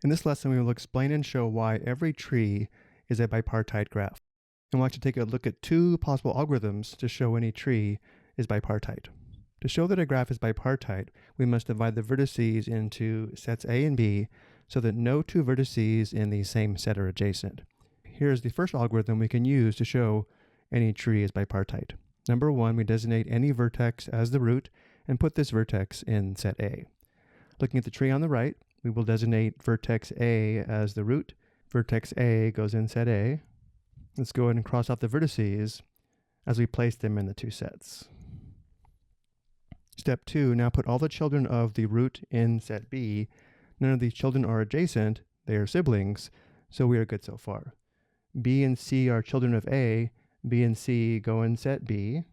In this lesson, we will explain and show why every tree is a bipartite graph. And we'll like to take a look at two possible algorithms to show any tree is bipartite. To show that a graph is bipartite, we must divide the vertices into sets A and B so that no two vertices in the same set are adjacent. Here's the first algorithm we can use to show any tree is bipartite. Number one, we designate any vertex as the root and put this vertex in set A. Looking at the tree on the right, we will designate vertex A as the root. Vertex A goes in set A. Let's go ahead and cross out the vertices as we place them in the two sets. Step 2, now put all the children of the root in set B. None of these children are adjacent, they are siblings, so we are good so far. B and C are children of A. B and C go in set B.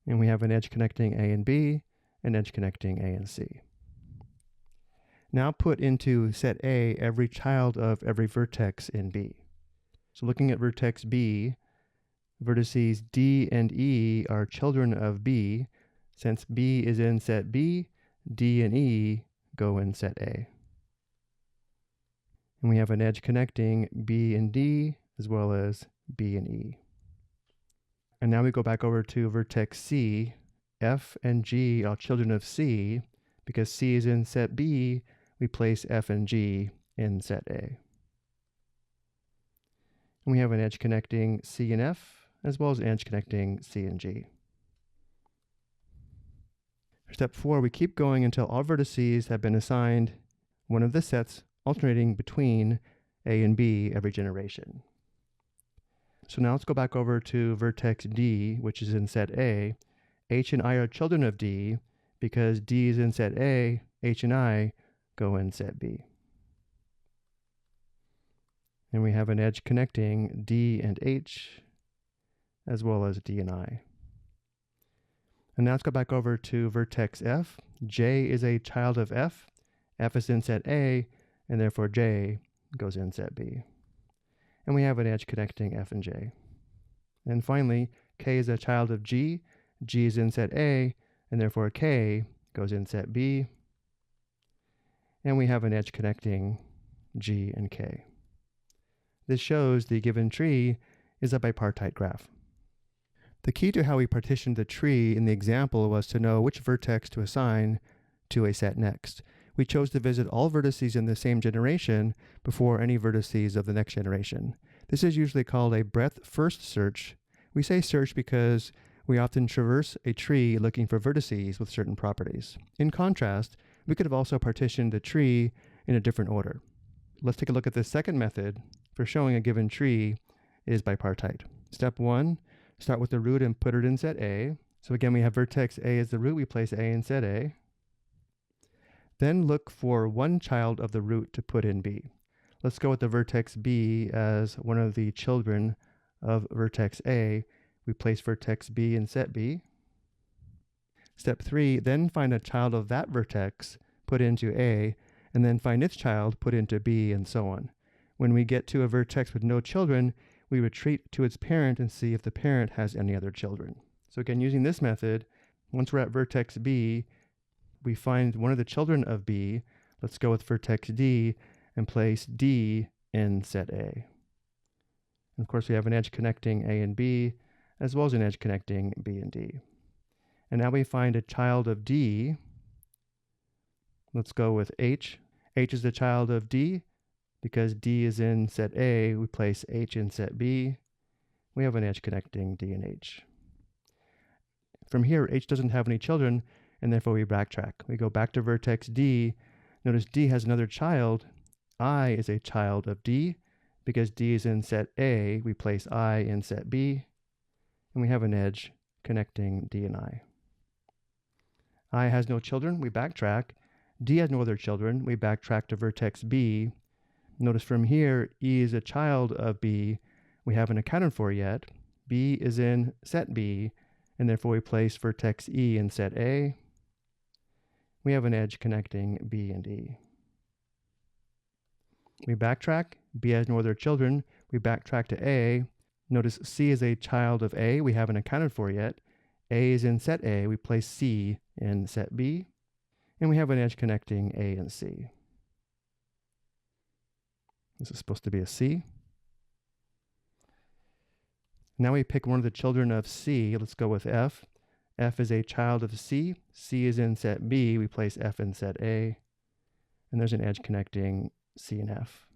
And we have an edge connecting A and B, an edge connecting A and C. Now put into set A every child of every vertex in B. So looking at vertex B, vertices D and E are children of B. Since B is in set B, D and E go in set A. And we have an edge connecting B and D as well as B and E. And now we go back over to vertex C. F and G are children of C. Because C is in set B, we place F and G in set A. And we have an edge connecting C and F, as well as an edge connecting C and G. For step 4, we keep going until all vertices have been assigned one of the sets alternating between A and B every generation. So now let's go back over to vertex D, which is in set A. H and I are children of D. Because D is in set A, H and I go in set B. And we have an edge connecting D and H, as well as D and I. And now let's go back over to vertex F. J is a child of F. F is in set A, and therefore J goes in set B. And we have an edge connecting F and J. And finally, K is a child of G. G is in set A, and therefore K goes in set B. And we have an edge connecting G and K. This shows the given tree is a bipartite graph. The key to how we partitioned the tree in the example was to know which vertex to assign to a set next. We chose to visit all vertices in the same generation before any vertices of the next generation. This is usually called a breadth-first search. We say search because we often traverse a tree looking for vertices with certain properties. In contrast, we could have also partitioned the tree in a different order. Let's take a look at the second method for showing a given tree is bipartite. Step 1, start with the root and put it in set A. So again, we have vertex A as the root, we place A in set A. Then look for one child of the root to put in B. Let's go with the vertex B as one of the children of vertex A. We place vertex B in set B. Step 3, then find a child of that vertex, put into A, and then find its child, put into B, and so on. When we get to a vertex with no children, we retreat to its parent and see if the parent has any other children. So again, using this method, once we're at vertex B, we find one of the children of B. Let's go with vertex D and place D in set A. And of course, we have an edge connecting A and B, as well as an edge connecting B and D. And now we find a child of D. Let's go with H. H is the child of D. Because D is in set A, we place H in set B. We have an edge connecting D and H. From here, H doesn't have any children, and therefore we backtrack. We go back to vertex D. Notice D has another child. I is a child of D. Because D is in set A, we place I in set B. And we have an edge connecting D and I has no children, we backtrack. D has no other children, we backtrack to vertex B. Notice from here, E is a child of B we haven't accounted for yet. B is in set B, and therefore we place vertex E in set A. We have an edge connecting B and E. We backtrack. B has no other children. We backtrack to A. Notice C is a child of A we haven't accounted for yet. A is in set A. We place C in set B. And we have an edge connecting A and C. This is supposed to be a C. Now we pick one of the children of C. Let's go with F. F is a child of C. C is in set B. We place F in set A. And there's an edge connecting C and F.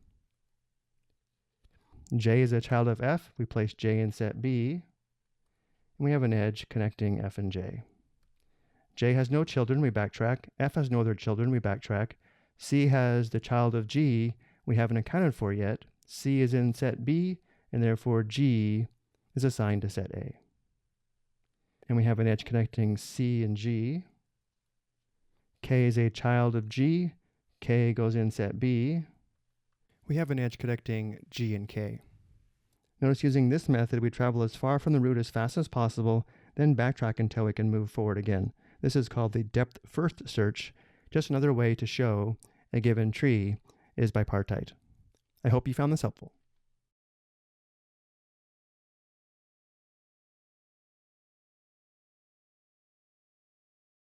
J is a child of F. We place J in set B. And we have an edge connecting F and J. J has no children. We backtrack. F has no other children. We backtrack. C has the child of G. We haven't accounted for yet. C is in set B, and therefore G is assigned to set A. And we have an edge connecting C and G. K is a child of G. K goes in set B. We have an edge connecting G and K. Notice using this method, we travel as far from the root as fast as possible, then backtrack until we can move forward again. This is called the depth first search, just another way to show a given tree is bipartite. I hope you found this helpful.